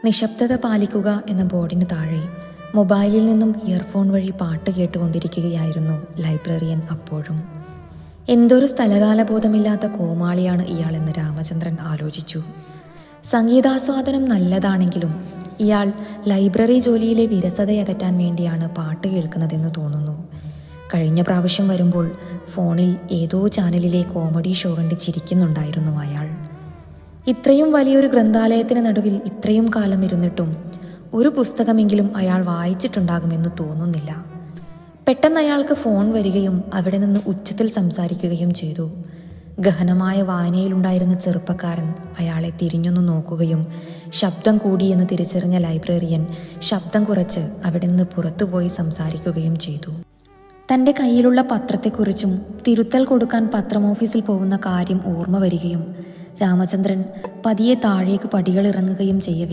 നിശബ്ദത പാലിക്കുക എന്ന ബോർഡിന് താഴെ മൊബൈലിൽ നിന്നും ഇയർഫോൺ വഴി പാട്ട് കേട്ടുകൊണ്ടിരിക്കുകയായിരുന്നു ലൈബ്രറിയൻ അപ്പോഴും. എന്തൊരു സ്ഥലകാലബോധമില്ലാത്ത കോമാളിയാണ് ഇയാളെന്ന് രാമചന്ദ്രൻ ആലോചിച്ചു. സംഗീതാസ്വാദനം നല്ലതാണെങ്കിലും ഇയാൾ ലൈബ്രറി ജോലിയിലെ വിരസതയകറ്റാൻ വേണ്ടിയാണ് പാട്ട് കേൾക്കുന്നതെന്ന് തോന്നുന്നു. കഴിഞ്ഞ പ്രാവശ്യം വരുമ്പോൾ ഫോണിൽ ഏതോ ചാനലിലെ കോമഡി ഷോ കണ്ട് ചിരിക്കുന്നുണ്ടായിരുന്നു അയാൾ. ഇത്രയും വലിയൊരു ഗ്രന്ഥാലയത്തിന് നടുവിൽ ഇത്രയും കാലം ഇരുന്നിട്ടും ഒരു പുസ്തകമെങ്കിലും അയാൾ വായിച്ചിട്ടുണ്ടാകുമെന്ന് തോന്നുന്നില്ല. പെട്ടെന്ന് അയാൾക്ക് ഫോൺ വരികയും അവിടെ നിന്ന് ഉച്ചത്തിൽ സംസാരിക്കുകയും ചെയ്തു. ഗഹനമായ വായനയിലുണ്ടായിരുന്ന ചെറുപ്പക്കാരൻ അയാളെ തിരിഞ്ഞൊന്നു നോക്കുകയും ശബ്ദം കൂടിയെന്ന് തിരിച്ചറിഞ്ഞ ലൈബ്രറിയൻ ശബ്ദം കുറച്ച് അവിടെ നിന്ന് പുറത്തുപോയി സംസാരിക്കുകയും ചെയ്തു. തൻ്റെ കയ്യിലുള്ള പത്രത്തെക്കുറിച്ചും തിരുത്തൽ കൊടുക്കാൻ പത്രം ഓഫീസിൽ പോകുന്ന കാര്യം ഓർമ്മ വരികയും രാമചന്ദ്രൻ പതിയെ താഴേക്ക് പടികളിറങ്ങുകയും ചെയ്യവേ